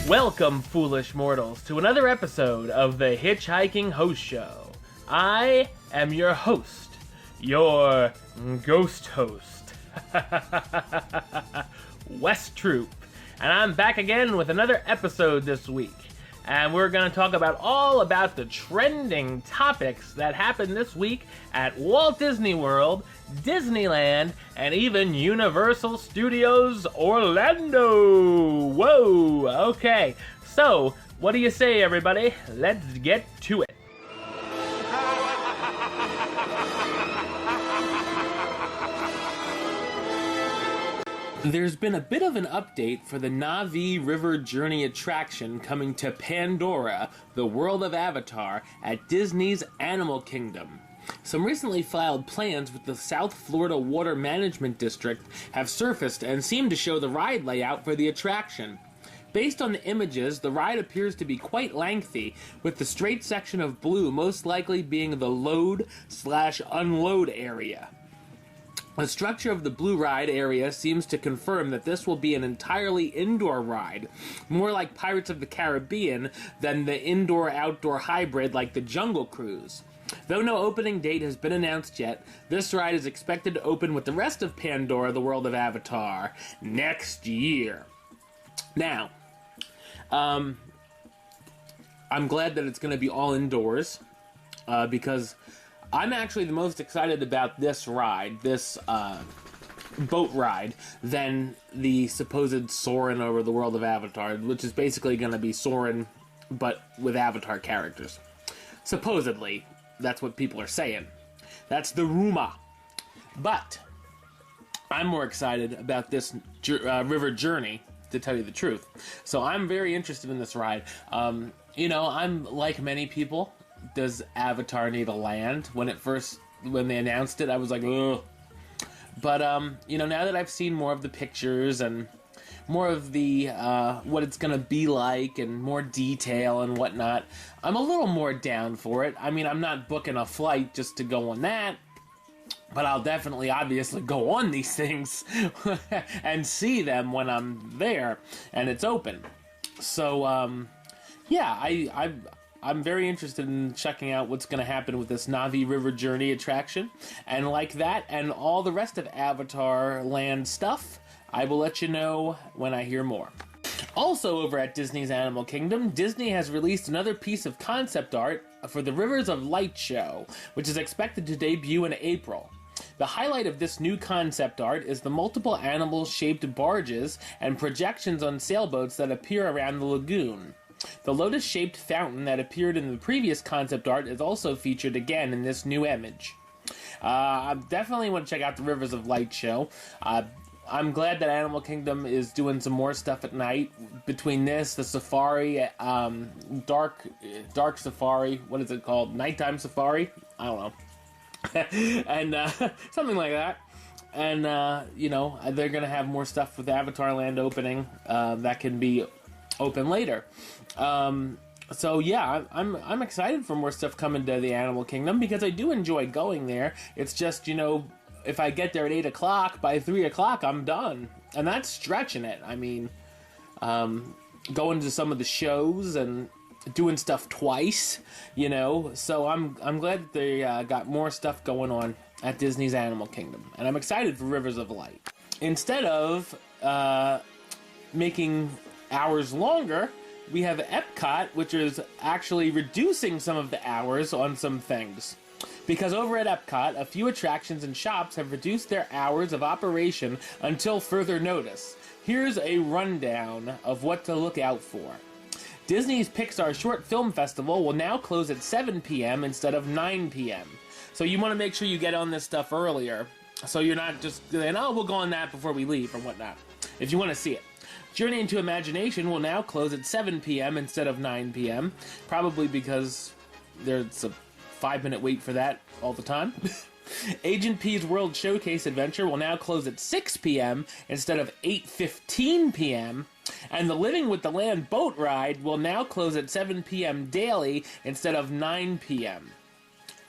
Welcome, foolish mortals, to another episode of the Hitchhiking Host Show. I am your host, your ghost host, West Troop, and I'm back again with another episode this week. And we're going to talk all about the trending topics that happened this week at Walt Disney World, Disneyland, and even Universal Studios Orlando. Whoa, okay. So, what do you say, everybody? Let's get to it. There's been a bit of an update for the Na'vi River Journey attraction coming to Pandora, the world of Avatar, at Disney's Animal Kingdom. Some recently filed plans with the South Florida Water Management District have surfaced and seem to show the ride layout for the attraction. Based on the images, the ride appears to be quite lengthy, with the straight section of blue most likely being the load/unload area. The structure of the blue ride area seems to confirm that this will be an entirely indoor ride, more like Pirates of the Caribbean than the indoor-outdoor hybrid like the Jungle Cruise. Though no opening date has been announced yet, this ride is expected to open with the rest of Pandora, the world of Avatar, next year. Now, I'm glad that it's going to be all indoors, because I'm actually the most excited about this ride, this boat ride, than the supposed Soarin' over the world of Avatar, which is basically going to be Soarin' but with Avatar characters. Supposedly, that's what people are saying. That's the rumor. But I'm more excited about this river journey, to tell you the truth. So I'm very interested in this ride. I'm like many people. Does Avatar need a land? When they announced it, I was like, ugh. But, now that I've seen more of the pictures and more of the, what it's gonna be like and more detail and whatnot, I'm a little more down for it. I mean, I'm not booking a flight just to go on that, but I'll definitely, obviously, go on these things and see them when I'm there and it's open. So, I'm very interested in checking out what's going to happen with this Na'vi River Journey attraction. And like that and all the rest of Avatar Land stuff, I will let you know when I hear more. Also over at Disney's Animal Kingdom, Disney has released another piece of concept art for the Rivers of Light show, which is expected to debut in April. The highlight of this new concept art is the multiple animal-shaped barges and projections on sailboats that appear around the lagoon. The lotus-shaped fountain that appeared in the previous concept art is also featured again in this new image. I definitely want to check out the Rivers of Light show. I'm glad that Animal Kingdom is doing some more stuff at night. Between this, the safari, dark safari, what is it called? Nighttime safari? I don't know. And something like that. And, they're going to have more stuff with Avatar Land opening that can be open later. So yeah, I'm excited for more stuff coming to the Animal Kingdom because I do enjoy going there. It's just, if I get there at 8 o'clock, by 3 o'clock I'm done. And that's stretching it. I mean, going to some of the shows and doing stuff twice, So I'm glad that they got more stuff going on at Disney's Animal Kingdom. And I'm excited for Rivers of Light. Instead of making hours longer, we have Epcot, which is actually reducing some of the hours on some things. Because over at Epcot, a few attractions and shops have reduced their hours of operation until further notice. Here's a rundown of what to look out for. Disney's Pixar Short Film Festival will now close at 7 p.m. instead of 9 p.m. So you want to make sure you get on this stuff earlier, so you're not just saying, oh, we'll go on that before we leave or whatnot, if you want to see it. Journey into Imagination will now close at 7 p.m. instead of 9 p.m., probably because there's a 5-minute wait for that all the time. Agent P's World Showcase Adventure will now close at 6 p.m. instead of 8:15 p.m., and the Living with the Land boat ride will now close at 7 p.m. daily instead of 9 p.m.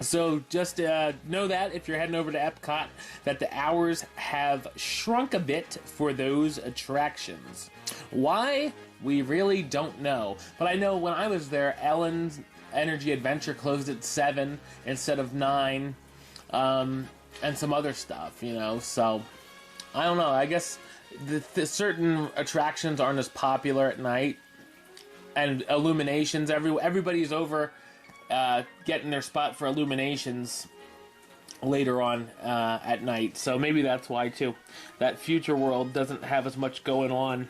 So just know that if you're heading over to Epcot, that the hours have shrunk a bit for those attractions. Why? We really don't know. But I know when I was there, Ellen's Energy Adventure closed at 7 instead of 9, and some other stuff, you know. So, I don't know. I guess the certain attractions aren't as popular at night. And Illuminations, everybody's over getting their spot for Illuminations later on at night. So maybe that's why, too. That Future World doesn't have as much going on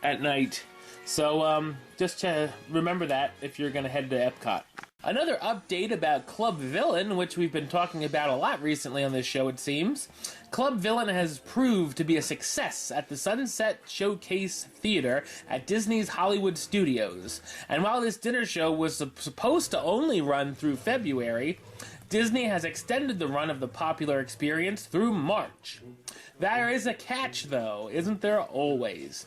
at night. So just to remember that if you're going to head to Epcot. Another update about Club Villain, which we've been talking about a lot recently on this show, it seems. Club Villain has proved to be a success at the Sunset Showcase Theater at Disney's Hollywood Studios. And while this dinner show was supposed to only run through February, Disney has extended the run of the popular experience through March. There is a catch, though, isn't there always?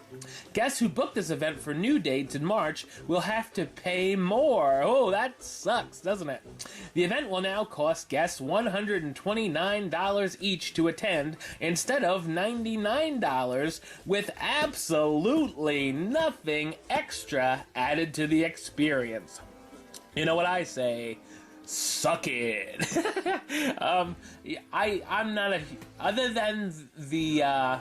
Guests who booked this event for new dates in March will have to pay more. Oh, that sucks, doesn't it? The event will now cost guests $129 each to attend instead of $99, with absolutely nothing extra added to the experience. You know what I say? Suck it. I'm not a... Other than the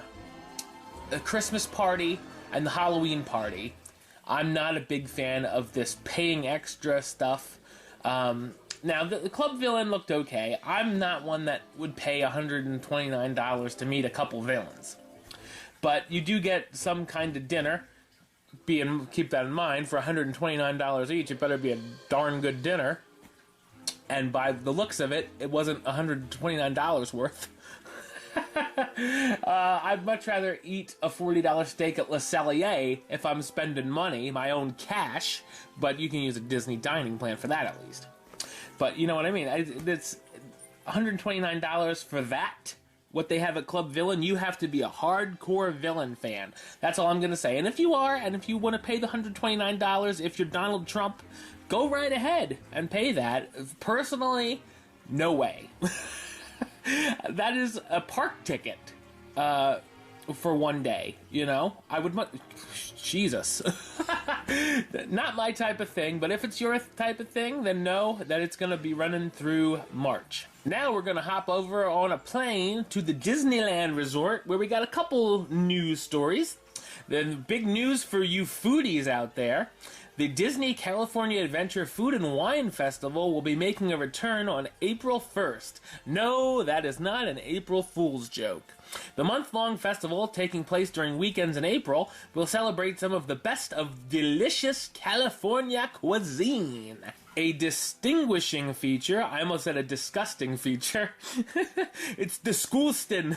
Christmas party and the Halloween party, I'm not a big fan of this paying extra stuff. Now, the Club Villain looked okay. I'm not one that would pay $129 to meet a couple villains. But you do get some kind of dinner. Keep that in mind, for $129 each, it better be a darn good dinner. And by the looks of it, it wasn't $129 worth. I'd much rather eat a $40 steak at Le Cellier if I'm spending money, my own cash, but you can use a Disney dining plan for that at least. But you know what I mean? It's $129 for that. What they have at Club Villain, you have to be a hardcore Villain fan. That's all I'm going to say. And if you are, and if you want to pay the $129, if you're Donald Trump, go right ahead and pay that. Personally, no way. That is a park ticket for one day, you know? I would... Jesus. Not my type of thing, but if it's your type of thing, then know that it's going to be running through March. Now we're going to hop over on a plane to the Disneyland Resort, where we got a couple news stories. The big news for you foodies out there: the Disney California Adventure Food and Wine Festival will be making a return on April 1st. No, that is not an April Fool's joke. The month-long festival, taking place during weekends in April, will celebrate some of the best of delicious California cuisine. A distinguishing feature, I almost said a disgusting feature, it's disgusting,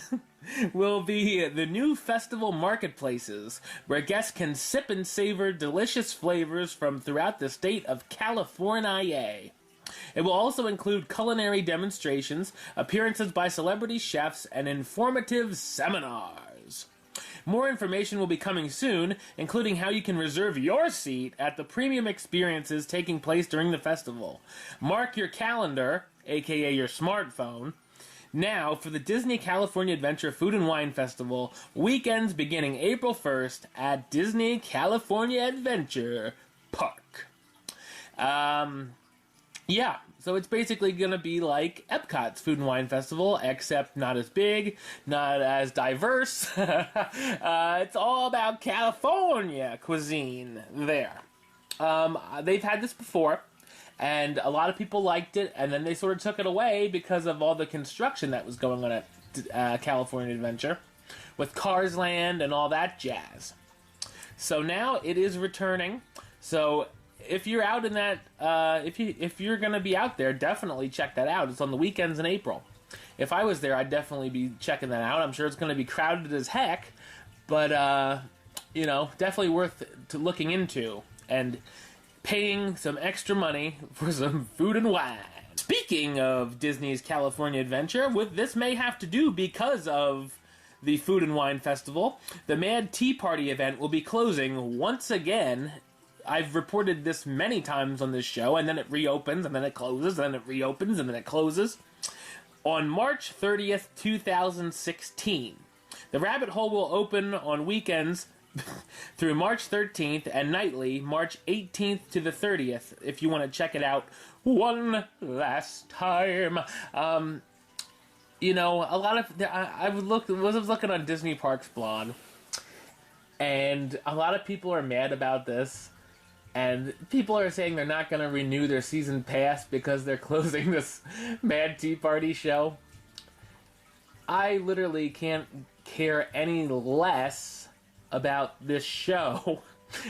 will be the new festival marketplaces, where guests can sip and savor delicious flavors from throughout the state of California. It will also include culinary demonstrations, appearances by celebrity chefs, and informative seminars. More information will be coming soon, including how you can reserve your seat at the premium experiences taking place during the festival. Mark your calendar, aka your smartphone, now for the Disney California Adventure Food and Wine Festival, weekends beginning April 1st at Disney California Adventure Park. Yeah, so it's basically going to be like Epcot's Food and Wine Festival, except not as big, not as diverse. It's all about California cuisine there. They've had this before, and a lot of people liked it, and then they sort of took it away because of all the construction that was going on at California Adventure, with Cars Land and all that jazz. So now it is returning, so... if you're out in that, if you're going to be out there, definitely check that out. It's on the weekends in April. If I was there, I'd definitely be checking that out. I'm sure it's going to be crowded as heck, but, you know, definitely worth looking into and paying some extra money for some food and wine. Speaking of Disney's California Adventure, this may have to do because of the Food and Wine Festival. The Mad Tea Party event will be closing once again. I've reported this many times on this show, and then it reopens, and then it closes, and then it reopens, and then it closes. On March 30th, 2016. The rabbit hole will open on weekends through March 13th and nightly, March 18th to the 30th, if you want to check it out one last time. You know, a lot of... I was looking on Disney Parks blog, and a lot of people are mad about this. And people are saying they're not going to renew their season pass because they're closing this Mad Tea Party show. I literally can't care any less about this show.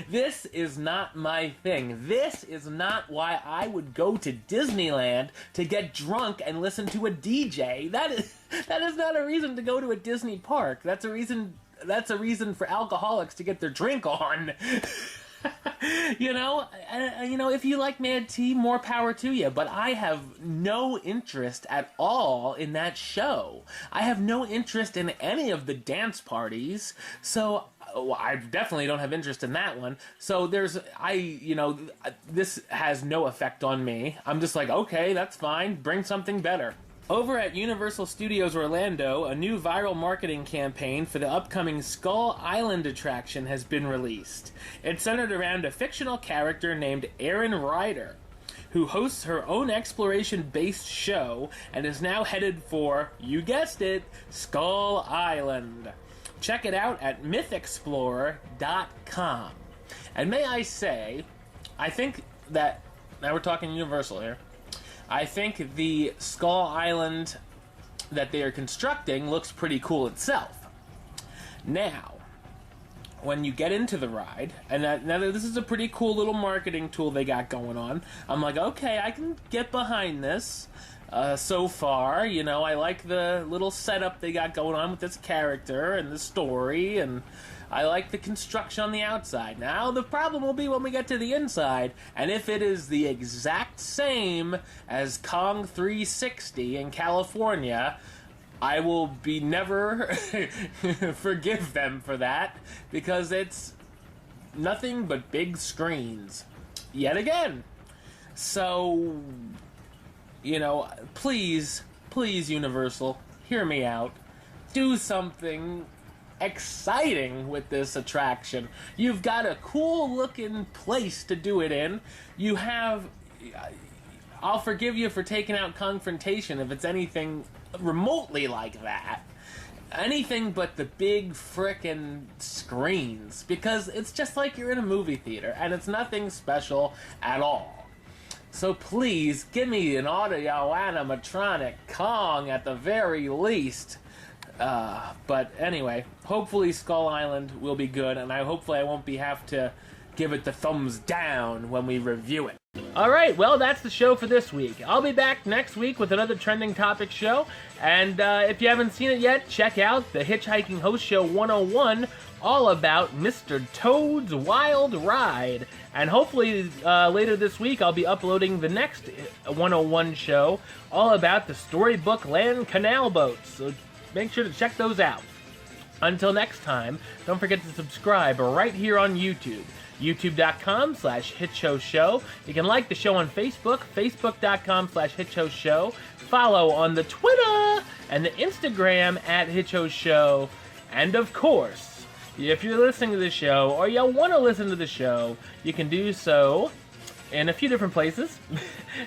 This is not my thing. This is not why I would go to Disneyland to get drunk and listen to a DJ. That is not a reason to go to a Disney park. That's a reason for alcoholics to get their drink on. You know, if you like Mad Tea, more power to you. But I have no interest at all in that show. I have no interest in any of the dance parties. So I definitely don't have interest in that one. So this has no effect on me. I'm just like, okay, that's fine. Bring something better. Over at Universal Studios Orlando, a new viral marketing campaign for the upcoming Skull Island attraction has been released. It's centered around a fictional character named Erin Ryder, who hosts her own exploration-based show and is now headed for, you guessed it, Skull Island. Check it out at mythexplorer.com. And may I say, I think that, now we're talking Universal here, I think the Skull Island that they are constructing looks pretty cool itself. Now, when you get into the ride, and now this is a pretty cool little marketing tool they got going on, I'm like, okay, I can get behind this. So far, you know, I like the little setup they got going on with this character and the story, and I like the construction on the outside. Now, the problem will be when we get to the inside, and if it is the exact same as Kong 360 in California, I will be never forgive them for that, because it's nothing but big screens. Yet again. So, you know, please, Universal, hear me out. Do something exciting with this attraction. You've got a cool looking place to do it in. You have... I'll forgive you for taking out Confrontation if it's anything remotely like that. Anything but the big frickin' screens. Because it's just like you're in a movie theater, and it's nothing special at all. So please, give me an audio animatronic Kong at the very least. But anyway, hopefully Skull Island will be good, and hopefully I won't have to give it the thumbs down when we review it. Alright, well, that's the show for this week. I'll be back next week with another Trending Topic show, and if you haven't seen it yet, check out the Hitchhiking Host Show 101, all about Mr. Toad's Wild Ride. And hopefully later this week I'll be uploading the next 101 show, all about the Storybook Land canal boats. So make sure to check those out. Until next time, don't forget to subscribe right here on YouTube. YouTube.com/HitchHostShow. You can like the show on Facebook, Facebook.com/HitchHostShow. Follow on the Twitter and the Instagram at HitchHostShow. And of course, if you're listening to the show or you want to listen to the show, you can do so in a few different places.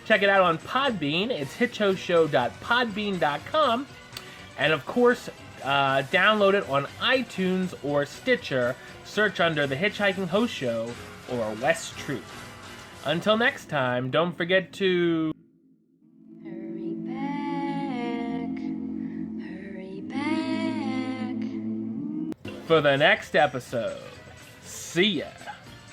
Check it out on Podbean. It's hitchhostshow.podbean.com. And of course, download it on iTunes or Stitcher. Search under The Hitchhiking Host Show or West Truth. Until next time, don't forget to... Hurry back, for the next episode. See ya.